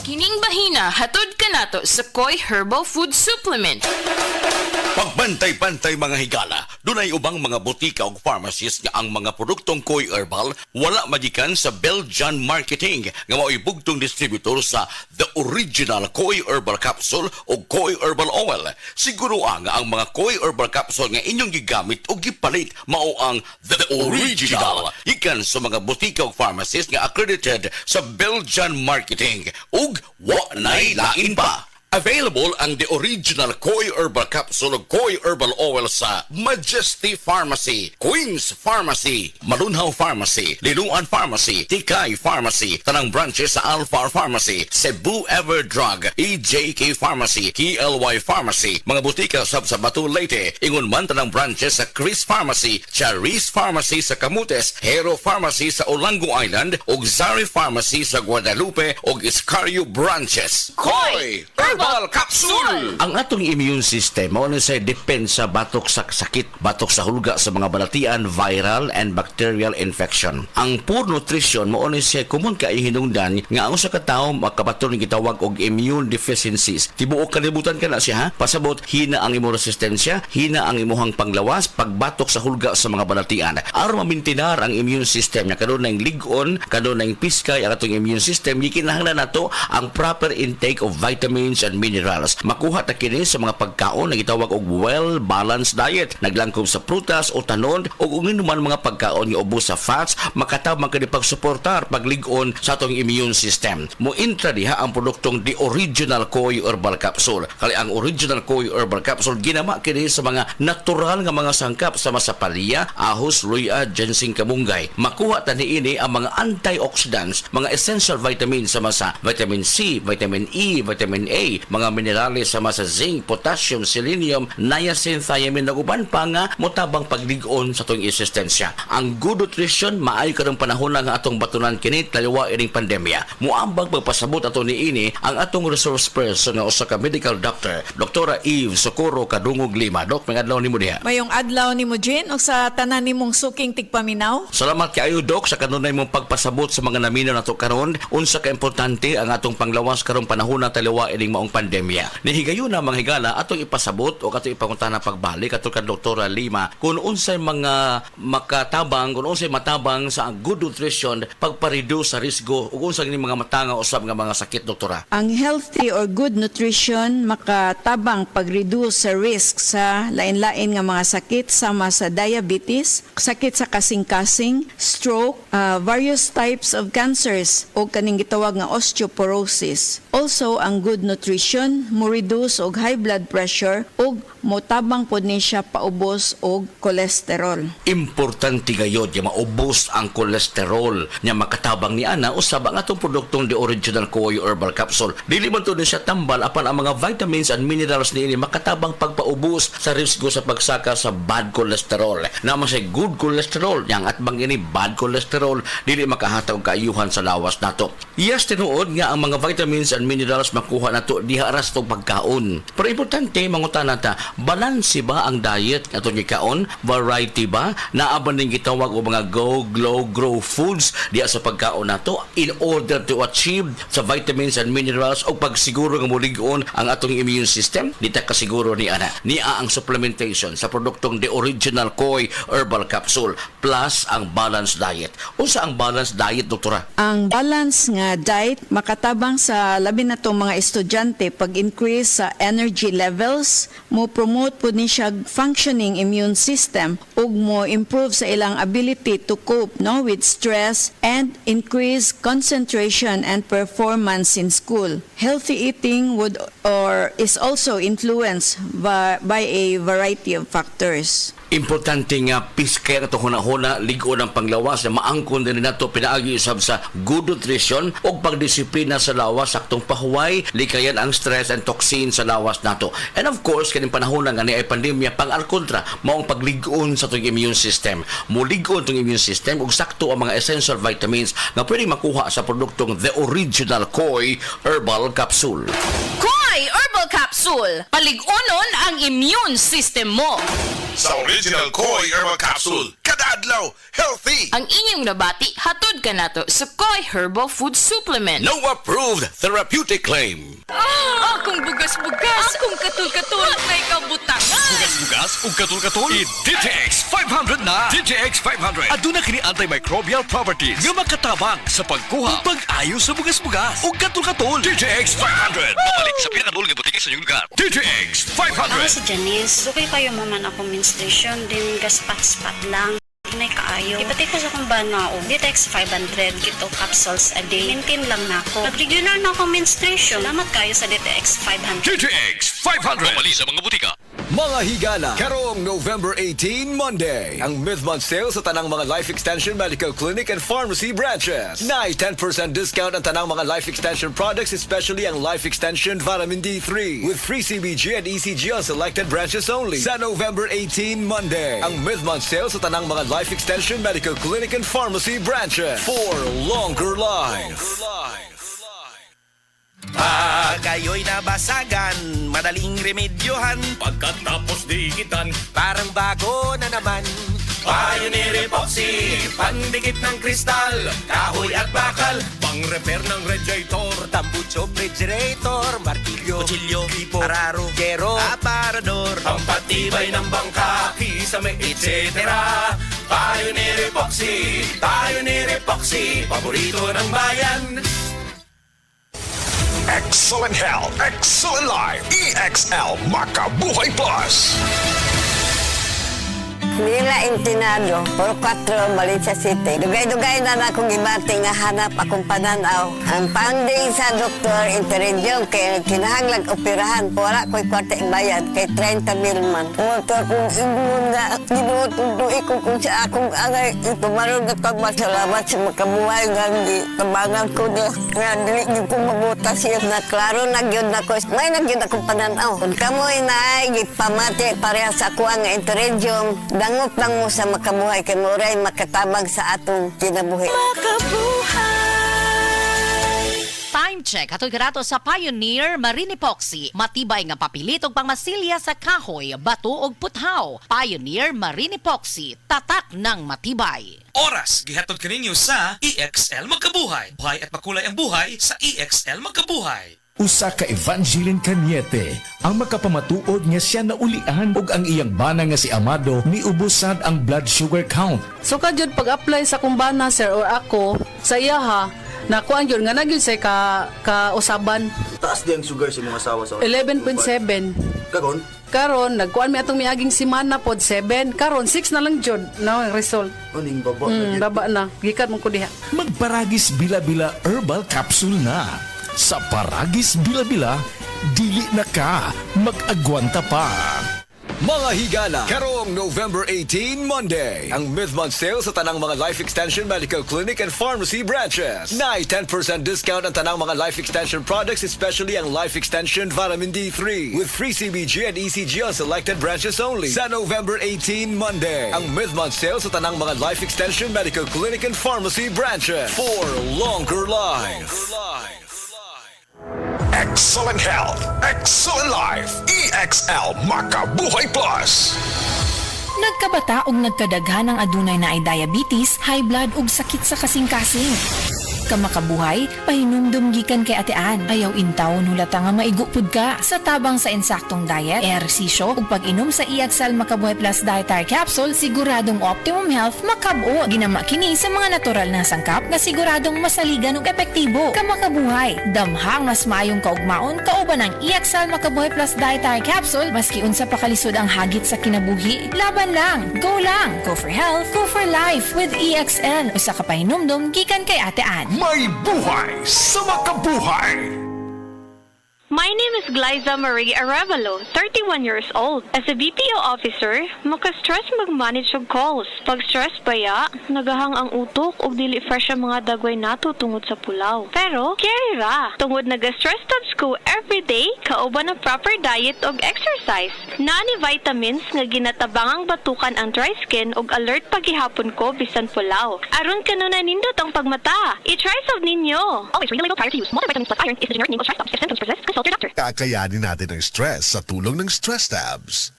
Kining bahina hatod kanato sa Koi Herbal Food Supplement. Pagbantay-bantay mga higala, dunay ubang mga butika o pharmacies nga ang mga produktong Koi Herbal wala magikan sa Belgian Marketing nga mao'y bugtong distributor sa The Original Koi Herbal Capsule o Koi Herbal Oil. Siguro ang mga Koi Herbal Capsule nga inyong gigamit o gipalit mao ang The Original. Ikan sa mga butika o pharmacies nga accredited sa Belgian Marketing ug wa nay lain pa. Available ang The Original Koi Herbal Capsule o Koi Herbal Oil sa Majesty Pharmacy, Queen's Pharmacy, Malunhaw Pharmacy, Linuan Pharmacy, Tikay Pharmacy, tanang branches sa Alpha Pharmacy, Cebu Everdrug, EJK Pharmacy, KLY Pharmacy, mga butika sa Batu Leyte, ingon man tanang branches sa Chris Pharmacy, Charis Pharmacy sa Camotes, Hero Pharmacy sa Olango Island, ug Zari Pharmacy sa Guadalupe ug Iscario branches. Koi Herbal Capsule! Ang atong immune system mao na sa depensa batok sa sakit, batok sa hulga sa mga balatian, viral and bacterial infection. Ang poor nutrition mao na siya common kay hinungdan nga ang usa ka tawo makabaton ni gitawag og immune deficiencies. Tibuok kalibutan kana siya ha. Pasabot hina ang imong resistensya, hina ang imong panglawas, pagbatok sa hulga sa mga balatian. Aron mamintinar ang immune system nya kadon lig-on, kadon piskay ang atong immune system, gikinahanglan nato ang proper intake of vitamins and minerals. Makuha ta kini sa mga pagkaon na gitawag og well-balanced diet. Naglangkob sa prutas o tanon o uminuman mga pagkaon nga ubos sa fats, makatabang kini pagsuportar paglig-on sa atong immune system. Mointra diha ang produktong The Original Koi Herbal Capsule. Kali ang Original Koi Herbal Capsule ginama kini sa mga natural nga mga sangkap sa masapalya, ahos, luya, ginseng, kamunggay. Makuha ta niini ang mga antioxidants, mga essential vitamins sa masa vitamin C, vitamin E, vitamin A, mga minerales sama sa zinc, potassium, selenium, niacin, thiamine na uban pa nga motabang paglig-on sa atong existensya. Ang good nutrition maayo karong panahon nga atong batunan kini taliwa ining pandemya. Muambag magpasabot ato niini ang atong resource person nga usa ka medical doctor, Dr. Eve Socorro Kadungog Lima. Dok, may adlaw nimo diha. Mayong adlaw ni mo Jen o sa tanan nimong suking tigpaminaw. Salamat kaayo Dok sa kanunay mong pagpasabot sa mga naminaw nato karon. Unsa ka importante ang atong panglawas karong panahon na taliwa ining maong pandemya. Nihigayon na mga higala atong ipasabot o katong ipangutana pagbalik atong kan Dr. Lima kung unsay mga makatabang, kung unsay matabang sa good nutrition pagpa-reduce sa risgo ug unsay mga matanga usab nga mga sakit doktora. Ang healthy or good nutrition makatabang pag-reduce sa risk sa lain-lain nga mga sakit sama sa diabetes, sakit sa kasing-kasing, stroke, various types of cancers o kaning gitawag nga osteoporosis. Also, ang good nutrition mo reduce og high blood pressure ug motabang pod ni siya paubos og cholesterol. Importante gayod nga maubos ang kolesterol nya makatabang ni ana usab ang atong produktong The Original Koi Herbal Capsule. Dili man to ni siya tambal apan ang mga vitamins and minerals niini makatabang pagpaubos sa risgo sa pagsaka sa bad cholesterol. Naman sa good cholesterol yang atbang ini bad cholesterol dili makahatag og kaayuhan sa lawas nato. Yes, tinuod nga ang mga vitamins and minerals makuha nato diha aras tong pagkaon. Pero importante mangutana ta, balanse ba ang diet atong gikaon? Variety ba? Naaban ning gitawag og mga go, glow, grow foods diha sa pagkaon nato in order to achieve sa vitamins and minerals o pagsiguro nga molig-on ang atong immune system? Dita kasiguro ni ana. Nia ang supplementation sa produktong The Original Koi Herbal Capsule plus ang balanced diet. Unsa ang balanced diet, doktora? Ang balance nga diet makatabang sa labi na tong mga estudyante pag-increase sa energy levels, mo promote po ni siya functioning immune system ug mo improve sa ilang ability to cope with stress and increase concentration and performance in school. Healthy eating would or is also influenced by a variety of factors. Importante nga piskay na ito hunahuna, ligo ng panglawas na maangkon din nato pinaagi usab sa good nutrition o pagdisiplina sa lawas, saktong pahuway, likayan ang stress and toxin sa lawas nato. And of course, kaning panahon nga ni ay pandemya, pang-alkontra, maong pagligon sa itong immune system. Muligon itong immune system ug sakto ang mga essential vitamins na pwede makuha sa produktong The Original Koi Herbal Capsule. Koi Herbal Capsule Capsule. Paligunon ang immune system mo. Sa original Koi Herbal Capsule, kada adlaw, healthy! Ang inyong nabati, hatod ka nato sa Koi Herbal Food Supplement. No approved therapeutic claim. Akong bugas-bugas, akong katul-katul, may kabutangan. Bugas ug katul-katul DTX 500 na. DTX 500 aduna kini antimicrobial properties nga makatabang sa pagkuha ug pag-ayo sa bugas-bugas ug katul-katul. DTX 500 mabalik sa pinakadul nga butika sa inyong lugar. DTX Ako 500. si Janice. Lukay kayo maman ako menstruation, din gaspat-spat lang. May kaayo. Ipati ko sa kong banao. Ditex 500 kito capsules a day. Maintain lang na ako. Pag-regular na ako menstruation. Salamat kayo sa Ditex 500. DTX 500 mabalik sa mga butika. Mga higala, karong November 18, Monday, ang mid-month sale sa tanang mga Life Extension Medical Clinic and Pharmacy branches. Nai 10% discount ang tanang mga Life Extension products, especially ang Life Extension Vitamin D3 with free CBG and ECG on selected branches only. Sa November 18, Monday, ang mid-month sale sa tanang mga Life Extension Medical Clinic and Pharmacy branches for longer life. Pag kayo'y nabasagan, madaling remedyohan. Pagkatapos dikitan, Parang bago na naman. Pioneer Epoxy, pandikit ng kristal, kahoy at bakal, pang-repair ng radiator, tambucho, refrigerator, martilyo, kutsilyo, gripo, araro, gero, aparador, pampatibay ng bangka, kisame, etc. Pioneer Epoxy, paborito ng bayan. Excellent health, excellent life. EXL Makabuhay Plus. Mila Intinado, Puro 4, Valencia City. Dugay-dugay na akong ibati nga hanap akong pananaw. Ang panding sa doktor, interediyon, kay kinahanglag operahan. Wala ko'y kwarte bayad, kay 30,000 man. Motor kong ingon na, ginutuduy ko kung sa akong angay. Pumaroon na pagmasalamat sa makabuhay nga di kabangan ko na. Nga dili niyo kong mabutas siya na klaro nagyod na ko. May nagyod akong pananaw. Kung kamoy na ay gipamati parehas ako ang interediyon, dangop lang mo sa makabuhay kay Muray makatabang sa atong kinabuhi. Time check. Hatoy karato sa Pioneer Marine Epoxy. Matibay nga papilit ug pangmasilya sa kahoy, bato ug puthaw. Pioneer Marine Epoxy. Tatak ng matibay. Oras, gihatod kaninyo sa EXL Magkabuhay. Buhay at makulay ang buhay sa EXL Magkabuhay. Usa ka Evangeline Cañete ang makapamatuod nga siya naulian ug ang iyang bana nga si Amado niubusad ang blood sugar count. So kadyod pag-apply sa kumbana sir or ako sa iya ha, nakuan yun nga nagyud say ka-usaban. Taas di ang sugar sa mga asawa sa 11.7. Kagon? Karon nagkuan mi atong miaging semana pod 7. Karon 6 na lang jud na ang result. Uning baba na. Baba na. Gikan mo ko diha. Magparagis bila-bila herbal capsule na. Sa Paragis Bila-Bila, dili na ka mag-agwanta pa. Mga higala, karong November 18, Monday, ang mid-month sale sa tanang mga Life Extension Medical Clinic and Pharmacy branches. Nai 10% discount ang tanang mga Life Extension products, especially ang Life Extension Vitamin D3 with free CBG and ECG on selected branches only. Sa November 18, Monday, ang mid-month sale sa tanang mga Life Extension Medical Clinic and Pharmacy branches for longer life. Excellent health, excellent life. EXL Makabuhay Plus. Nagkabata ug nagkadaghan ang adunay na ay diabetes, high blood ug sakit sa kasing-kasing. Kamakabuhay, pahinumdum gikan kay atean. Ayaw intaw hulata nga maigupod ka. Sa tabang sa insaktong diet, ehersisyo ug pag-inom sa EXL Makabuhay Plus Dietary Capsule, siguradong optimum health makabuo. Ginama kini sa mga natural na sangkap nga siguradong masaligan ug epektibo. Kamakabuhay, damhang mas maayong kaugmaon kauban ng EXL Makabuhay Plus Dietary Capsule maski unsa pa kalisod ang hagit sa kinabuhi. Laban lang, go lang. Go for health, go for life with EXL. Usa ka pahinumdum gikan kay atean. May buhay sa makabuhay. My name is Glyza Marie Arevalo, 31 years old. As a BPO officer, maka-stress mag-manage og calls. Pag stress baya, nagahang ang utok ug dili fresh ang mga dagway nato tungod sa pulaw. Pero, carry ra. Tungod naga-stress tabs ko everyday, kauban ang proper diet ug exercise. Nani vitamins nga ginatabangang batukan ang dry skin ug alert pagihapon ko bisan pulaw. Aron kanuna nindot ang pagmata. I-try solve ninyo. Always read the label prior to use. Multivitamins plus iron is the generic name of stress tabs. If symptoms persist, consult consulted doctor. Kakayanin natin ang stress sa tulong ng Stress Tabs.